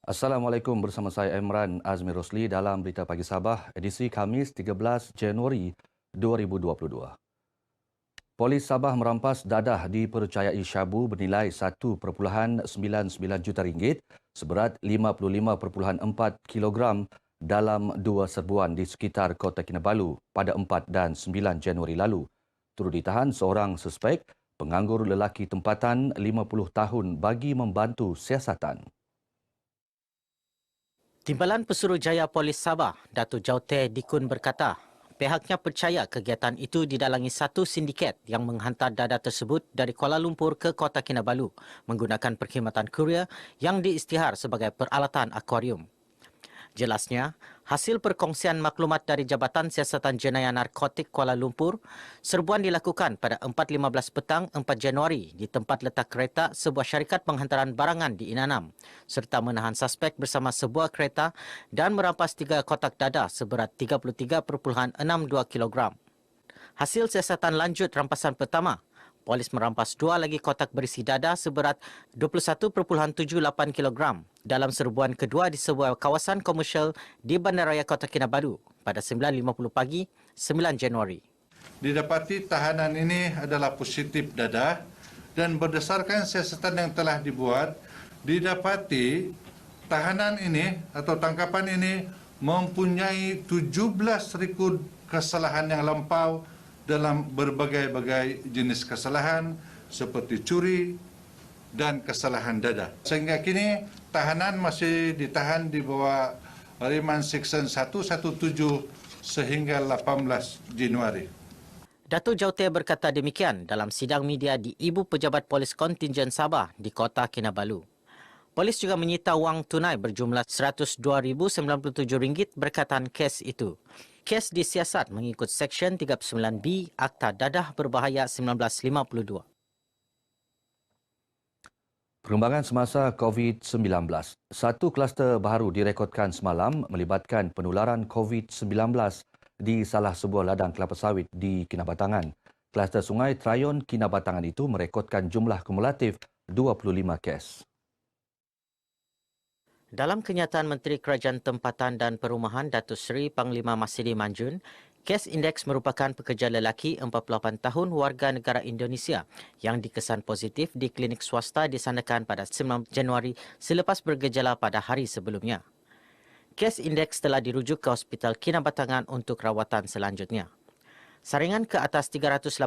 Assalamualaikum, bersama saya Imran Azmi Rosli dalam Berita Pagi Sabah, edisi Khamis 13 Januari 2022. Polis Sabah merampas dadah dipercayai syabu bernilai 1.99 juta ringgit seberat 55.4 kilogram dalam dua serbuan di sekitar Kota Kinabalu pada 4 dan 9 Januari lalu. Turut ditahan seorang suspek penganggur lelaki tempatan 50 tahun bagi membantu siasatan. Timbalan Pesuruhjaya Polis Sabah, Datuk Jaute Dikun berkata, pihaknya percaya kegiatan itu didalangi satu sindiket yang menghantar dadah tersebut dari Kuala Lumpur ke Kota Kinabalu menggunakan perkhidmatan kurier yang diisytihar sebagai peralatan akuarium. Jelasnya, hasil perkongsian maklumat dari Jabatan Siasatan Jenayah Narkotik Kuala Lumpur, serbuan dilakukan pada 4.15 petang 4 Januari di tempat letak kereta sebuah syarikat penghantaran barangan di Inanam, serta menahan suspek bersama sebuah kereta dan merampas 3 kotak dadah seberat 33.62 kilogram. Hasil siasatan lanjut rampasan pertama, polis merampas 2 lagi kotak berisi dadah seberat 21.78 kilogram dalam serbuan kedua di sebuah kawasan komersial di Bandaraya Kota Kinabalu pada 9.50 pagi 9 Januari. Didapati tahanan ini adalah positif dadah dan berdasarkan siasatan yang telah dibuat, didapati tahanan ini atau tangkapan ini mempunyai 17 rekod kesalahan yang lampau dalam berbagai-bagai jenis kesalahan seperti curi dan kesalahan dadah. Sehingga kini tahanan masih ditahan di bawah Remand Seksyen 117 sehingga 18 Januari. Datuk Jaute berkata demikian dalam sidang media di Ibu Pejabat Polis Kontingen Sabah di Kota Kinabalu. Polis juga menyita wang tunai berjumlah RM102,097 berkaitan kes itu. Kes disiasat mengikut Seksyen 39B Akta Dadah Berbahaya 1952. Perkembangan semasa COVID-19. Satu kluster baru direkodkan semalam melibatkan penularan COVID-19 di salah sebuah ladang kelapa sawit di Kinabatangan. Kluster Sungai Trayon Kinabatangan itu merekodkan jumlah kumulatif 25 kes. Dalam kenyataan Menteri Kerajaan Tempatan dan Perumahan Datuk Seri Panglima Masidi Manjun, kes indeks merupakan pekerja lelaki 48 tahun warga negara Indonesia yang dikesan positif di klinik swasta disandarkan pada 9 Januari selepas bergejala pada hari sebelumnya. Kes indeks telah dirujuk ke Hospital Kinabatangan untuk rawatan selanjutnya. Saringan ke atas 382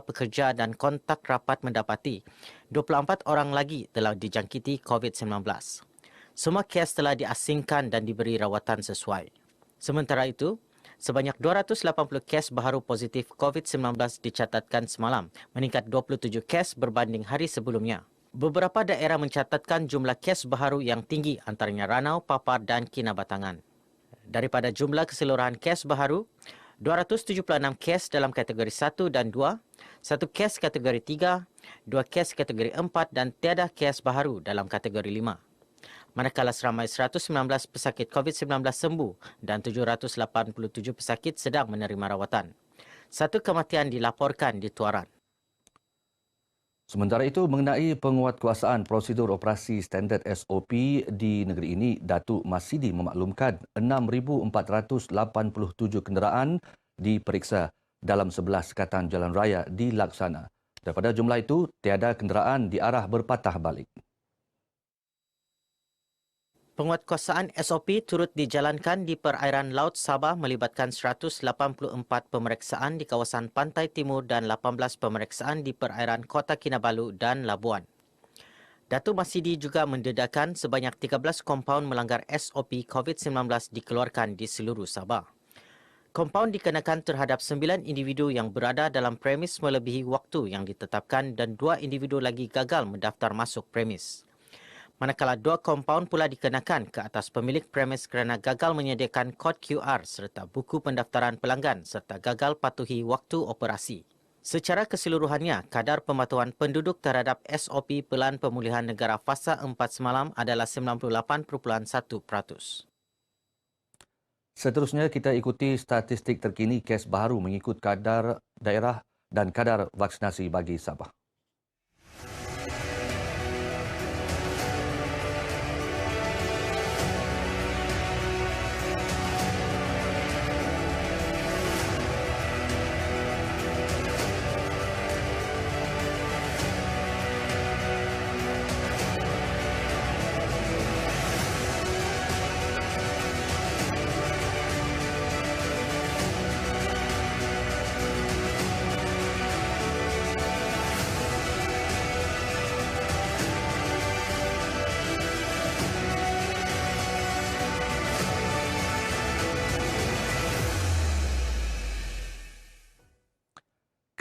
pekerja dan kontak rapat mendapati 24 orang lagi telah dijangkiti COVID-19. Semua kes telah diasingkan dan diberi rawatan sesuai. Sementara itu, sebanyak 280 kes baharu positif COVID-19 dicatatkan semalam, meningkat 27 kes berbanding hari sebelumnya. Beberapa daerah mencatatkan jumlah kes baharu yang tinggi antaranya Ranau, Papar dan Kinabatangan. Daripada jumlah keseluruhan kes baharu, 276 kes dalam kategori 1 dan 2, 1 kes kategori 3, 2 kes kategori 4 dan tiada kes baharu dalam kategori 5. Manakala seramai 119 pesakit COVID-19 sembuh dan 787 pesakit sedang menerima rawatan. 1 kematian dilaporkan di Tuaran. Sementara itu, mengenai penguatkuasaan prosedur operasi standard SOP di negeri ini, Datuk Masidi memaklumkan 6,487 kenderaan diperiksa dalam 11 sekatan jalan raya dilaksana. Daripada jumlah itu, tiada kenderaan diarah berpatah balik. Penguatkuasaan SOP turut dijalankan di perairan Laut Sabah melibatkan 184 pemeriksaan di kawasan Pantai Timur dan 18 pemeriksaan di perairan Kota Kinabalu dan Labuan. Datuk Masidi juga mendedahkan sebanyak 13 kompaun melanggar SOP COVID-19 dikeluarkan di seluruh Sabah. Kompaun dikenakan terhadap 9 individu yang berada dalam premis melebihi waktu yang ditetapkan dan 2 individu lagi gagal mendaftar masuk premis. Manakala 2 kompaun pula dikenakan ke atas pemilik premis kerana gagal menyediakan kod QR serta buku pendaftaran pelanggan serta gagal patuhi waktu operasi. Secara keseluruhannya, kadar pematuhan penduduk terhadap SOP Pelan Pemulihan Negara Fasa 4 semalam adalah 98.1%. Seterusnya, kita ikuti statistik terkini kes baharu mengikut kadar daerah dan kadar vaksinasi bagi Sabah.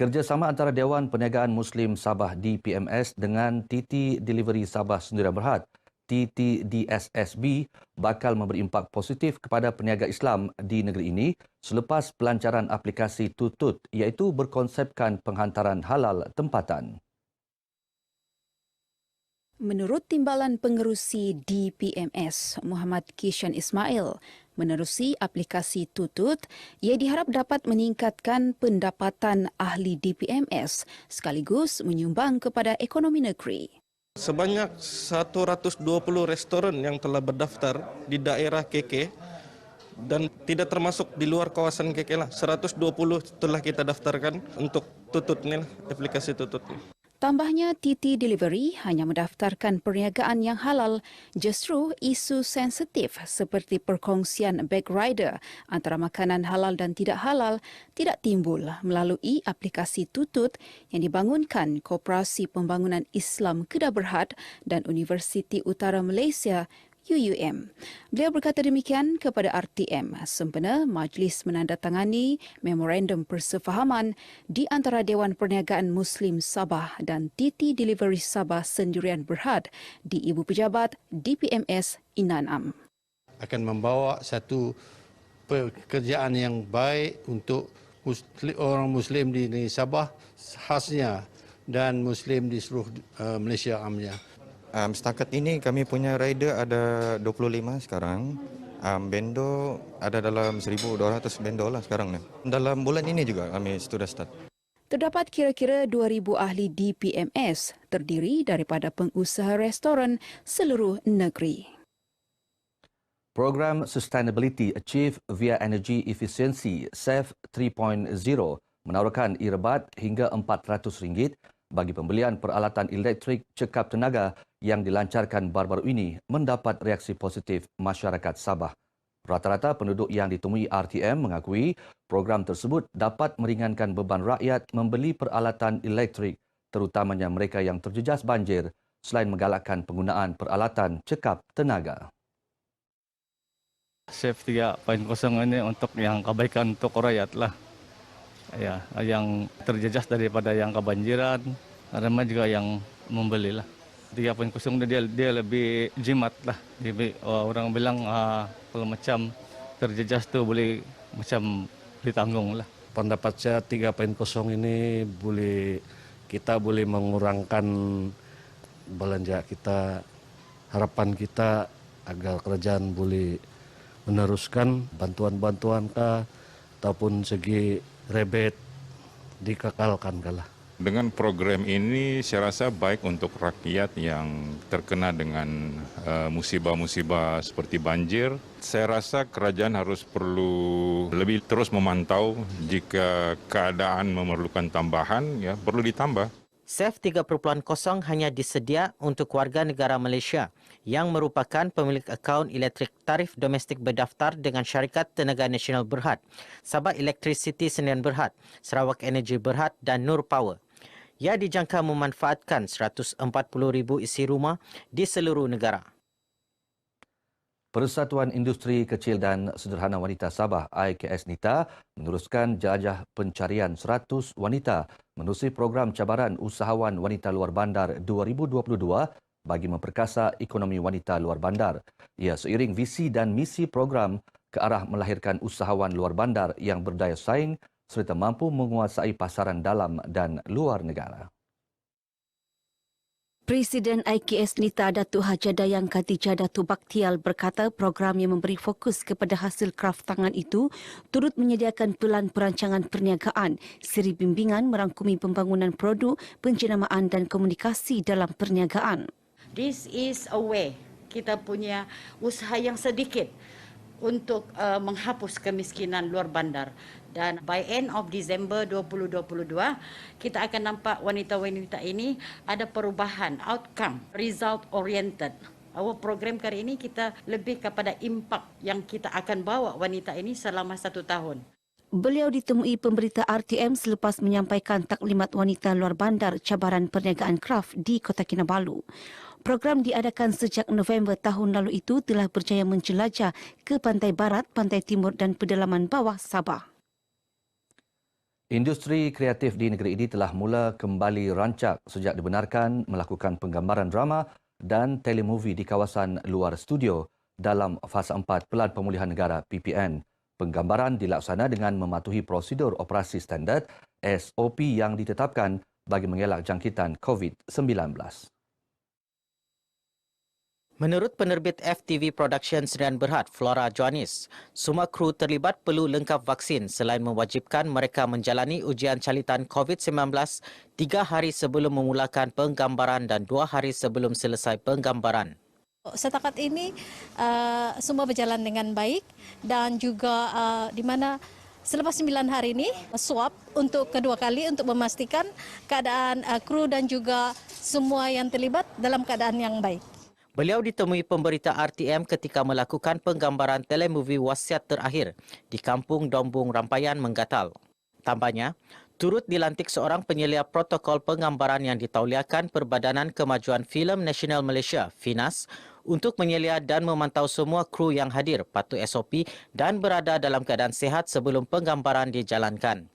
Kerjasama antara Dewan Perniagaan Muslim Sabah DPMS dengan TT Delivery Sabah Sendirian Berhad TTDSSB bakal memberi impak positif kepada peniaga Islam di negeri ini selepas pelancaran aplikasi Tutut iaitu berkonsepkan penghantaran halal tempatan. Menurut Timbalan Pengerusi DPMS, Muhammad Kishan Ismail, menerusi aplikasi Tutut, ia diharap dapat meningkatkan pendapatan ahli DPMS sekaligus menyumbang kepada ekonomi negeri. Sebanyak 120 restoran yang telah berdaftar di daerah KK dan tidak termasuk di luar kawasan KK lah. 120 telah kita daftarkan untuk Tutut ni lah, aplikasi Tutut ni. Tambahnya, TT Delivery hanya mendaftarkan perniagaan yang halal, justru isu sensitif seperti perkongsian bag rider antara makanan halal dan tidak halal tidak timbul melalui aplikasi Tutut yang dibangunkan Koperasi Pembangunan Islam Kedah Berhad dan Universiti Utara Malaysia UUM. Beliau berkata demikian kepada RTM sempena majlis menandatangani memorandum persefahaman di antara Dewan Perniagaan Muslim Sabah dan TT Delivery Sabah Sendirian Berhad di Ibu Pejabat DPMS Inanam. Akan membawa satu pekerjaan yang baik untuk orang Muslim di negeri Sabah khasnya dan Muslim di seluruh Malaysia amnya. Setakat ini kami punya rider ada 25 sekarang. Bendo ada dalam 1,200 bendo lah sekarang ni. Dalam bulan ini juga kami sudah start. Terdapat kira-kira 2,000 ahli DPMS terdiri daripada pengusaha restoran seluruh negeri. Program Sustainability Achieve via Energy Efficiency SAFE 3.0 menawarkan irbat hingga RM400 bagi pembelian peralatan elektrik cekap tenaga yang dilancarkan baru-baru ini mendapat reaksi positif masyarakat Sabah. Rata-rata penduduk yang ditemui RTM mengakui program tersebut dapat meringankan beban rakyat membeli peralatan elektrik, terutamanya mereka yang terjejas banjir, selain menggalakkan penggunaan peralatan cekap tenaga. SAFE 3.0 ini untuk yang kebaikan untuk rakyat lah. Ya, yang terjejas daripada yang kebanjiran, ramai juga yang membeli lah. 3.0 dia lebih jimat lah. Orang bilang kalau macam terjejas tu boleh macam ditanggung lah. Pendapat saya 3.0 ini kita boleh mengurangkan belanja kita, harapan kita agar kerajaan boleh meneruskan bantuan-bantuan ataupun segi rebate dikekalkan kalah. Dengan program ini saya rasa baik untuk rakyat yang terkena dengan musibah-musibah seperti banjir. Saya rasa kerajaan harus perlu lebih terus memantau jika keadaan memerlukan tambahan, ya perlu ditambah. SAFE 3.0 hanya disedia untuk warga negara Malaysia yang merupakan pemilik akaun elektrik tarif domestik berdaftar dengan Syarikat Tenaga Nasional Berhad, Sabah Electricity Sdn Berhad, Sarawak Energy Berhad dan Nur Power. Ia dijangka memanfaatkan 140,000 isi rumah di seluruh negara. Persatuan Industri Kecil dan Sederhana Wanita Sabah IKS NITA meneruskan jelajah pencarian 100 wanita menerusi program cabaran usahawan wanita luar bandar 2022 bagi memperkasa ekonomi wanita luar bandar. Ia seiring visi dan misi program ke arah melahirkan usahawan luar bandar yang berdaya saing serta mampu menguasai pasaran dalam dan luar negara. Presiden IKS NITA Datuk Hajadayang Khadijah Datuk Bakhtiar berkata program yang memberi fokus kepada hasil kraf tangan itu turut menyediakan pelan perancangan perniagaan, siri bimbingan merangkumi pembangunan produk, penjenamaan dan komunikasi dalam perniagaan. This is a way kita punya usaha yang sedikit untuk menghapus kemiskinan luar bandar. Dan by end of December 2022, kita akan nampak wanita-wanita ini ada perubahan, outcome, result oriented. Our program kali ini kita lebih kepada impak yang kita akan bawa wanita ini selama 1 tahun. Beliau ditemui pemberita RTM selepas menyampaikan taklimat wanita luar bandar cabaran perniagaan kraf di Kota Kinabalu. Program diadakan sejak November tahun lalu itu telah berjaya menjelajah ke pantai barat, pantai timur dan pedalaman bawah Sabah. Industri kreatif di negeri ini telah mula kembali rancak sejak dibenarkan melakukan penggambaran drama dan telemovie di kawasan luar studio dalam fasa 4 Pelan Pemulihan Negara PPN. Penggambaran dilaksana dengan mematuhi prosedur operasi standard SOP yang ditetapkan bagi mengelak jangkitan COVID-19. Menurut penerbit FTV Productions dan Berhad, Flora Joanis, semua kru terlibat perlu lengkap vaksin selain mewajibkan mereka menjalani ujian calitan COVID-19 3 hari sebelum memulakan penggambaran dan 2 hari sebelum selesai penggambaran. Setakat ini semua berjalan dengan baik dan juga di mana selepas 9 hari ini swab untuk kedua kali untuk memastikan keadaan kru dan juga semua yang terlibat dalam keadaan yang baik. Beliau ditemui pemberita RTM ketika melakukan penggambaran telemovie Wasiat Terakhir di Kampung Dombung Rampayan Menggatal. Tambahnya, turut dilantik seorang penyelia protokol penggambaran yang ditauliakan Perbadanan Kemajuan Filem Nasional Malaysia, FINAS, untuk menyelia dan memantau semua kru yang hadir patuh SOP dan berada dalam keadaan sihat sebelum penggambaran dijalankan.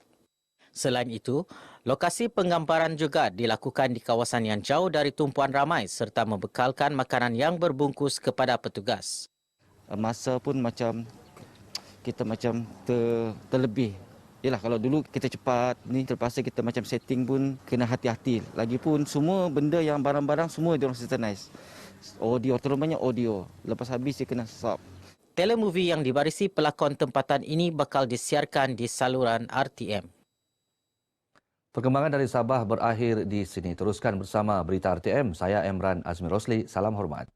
Selain itu, lokasi penggambaran juga dilakukan di kawasan yang jauh dari tumpuan ramai serta membekalkan makanan yang berbungkus kepada petugas. Masa pun kita terlebih. Yalah, kalau dulu kita cepat, ni terpaksa kita setting pun kena hati-hati. Lagipun semua benda yang barang-barang semua diorang sanitize. Audio, terutamanya audio. Lepas habis dia kena sub. Telemovie yang dibarisi pelakon tempatan ini bakal disiarkan di saluran RTM. Perkembangan dari Sabah berakhir di sini. Teruskan bersama berita RTM. Saya Emran Azmi Rosli. Salam hormat.